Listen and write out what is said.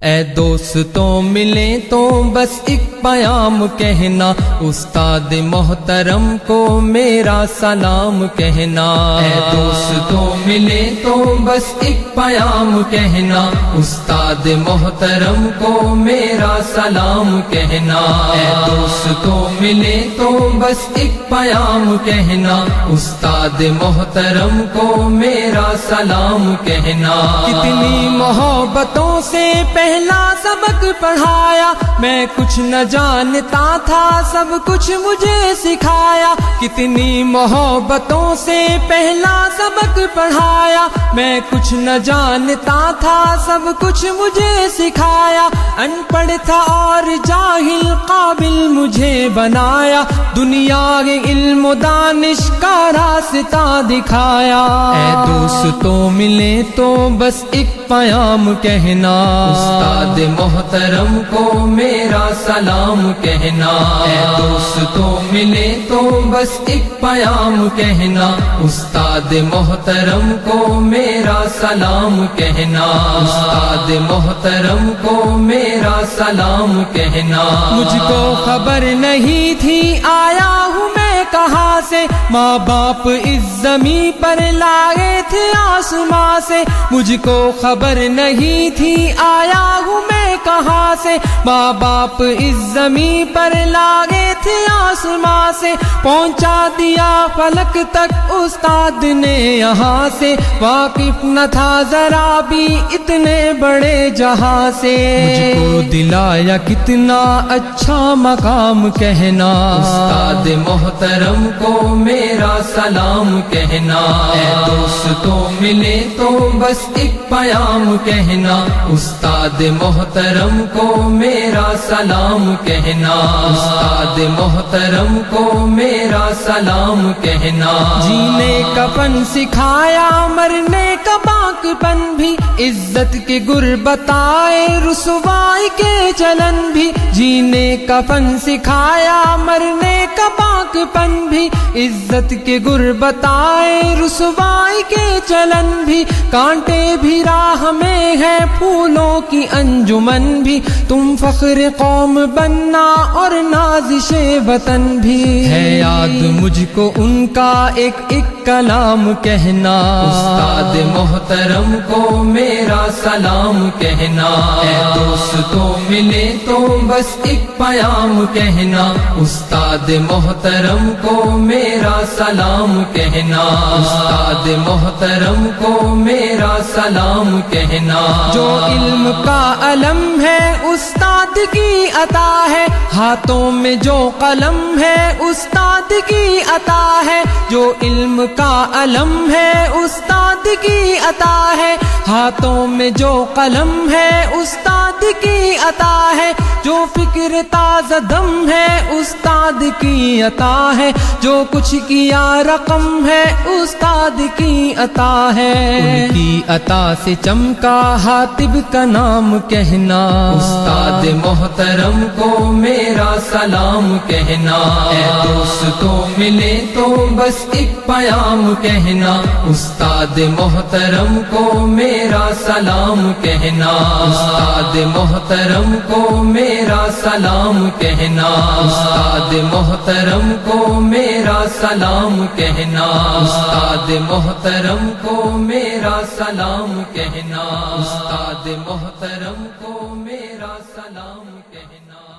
اے دوستوں ملیں تو بس ایک پیام کہنا، استاد محترم کو میرا سلام کہنا۔ اے دوستوں ملیں تو بس ایک پیام کہنا، استاد محترم کو میرا سلام کہنا۔ اے دوستوں ملیں تو بس ایک پیام کہنا، استاد محترم کو میرا سلام کہنا۔ کتنی محبتوں سے پہلا سبق پڑھایا، میں کچھ نہ جانتا تھا سب کچھ مجھے سکھایا۔ کتنی محبتوں سے پہلا سبق پڑھایا، میں کچھ نہ جانتا تھا سب کچھ مجھے سکھایا۔ ان پڑھ تھا اور جاہل قابل مجھے بنایا، دنیا کے علم و دانش کا راستہ دکھایا۔ اے دوستوں ملے تو بس ایک پیام کہنا، استاد محترم کو میرا سلام کہنا۔ اے دوستوں ملے تو بس ایک پیام کہنا، استاد محترم کو میرا سلام کہنا۔ استاد محترم کو میرا سلام کہنا۔ مجھ کو خبر نہیں تھی آیا ہوں میں کہاں سے، ماں باپ اس زمین پر لائے تھے آسماں سے۔ مجھ کو خبر نہیں تھی آیا ہوں میں کہاں سے، ماں باپ اس زمین پر لائے تھے آسماں سے۔ پہنچا دیا فلک تک استاد نے یہاں سے، واقف نہ تھا ذرا بھی اتنے بڑے جہاں سے۔ مجھ کو دلایا کتنا اچھا مقام کہنا، استاد محترم کو میرا سلام کہنا۔ اے دوستوں ملے تو بس ایک پیام کہنا، استاد محترم کو میرا سلام کہنا۔ استاد محترم کو میرا سلام کہنا۔ جینے کا فن سکھایا، مرنے کا باک پن بھی، عزت کے گر بتائے رسوائی کے چلن بھی۔ جینے کا فن سکھایا، مرنے کا باک پن بھی، عزت کے گر بتائے رسوائی کے چلن بھی۔ کانٹے بھی راہ میں ہے پھولوں کی انجمن بھی، تم فخر قوم بننا اور نازش وطن بھی۔ ہے یاد مجھ کو ان کا ایک ایک کلام کہنا، استاد محترم کو میرا سلام کہنا۔ اے دوستوں ملے تو بس ایک پیام کہنا، استاد محترم کو میرا سلام کہنا۔ استاد محترم کو میرا سلام کہنا۔ جو علم کا علم ہے استاد کی عطا ہے، ہاتھوں میں جو قلم ہے استاد کی عطا ہے۔ جو علم کا علم ہے استاد کی عطا ہے، ہاتھوں میں جو قلم ہے استاد کی عطا ہے۔ جو فکر تازہ دم ہے استاد کی عطا ہے، جو کچھ کیا رقم ہے استاد کی عطا ہے۔ ان کی عطا سے چمکا حاتب کا نام کہنا، استاد محترم کو میرا سلام کہنا۔ اے دوستوں ملے تو بس ایک پیام کہنا، استاد محترم کو میرا سلام کہنا۔ استاد محترم کو میرا سلام کہنا۔ استاد محترم کو میرا سلام کہنا۔ استاد محترم کو میرا سلام کہنا۔ استاد محترم کو میرا سلام کہنا۔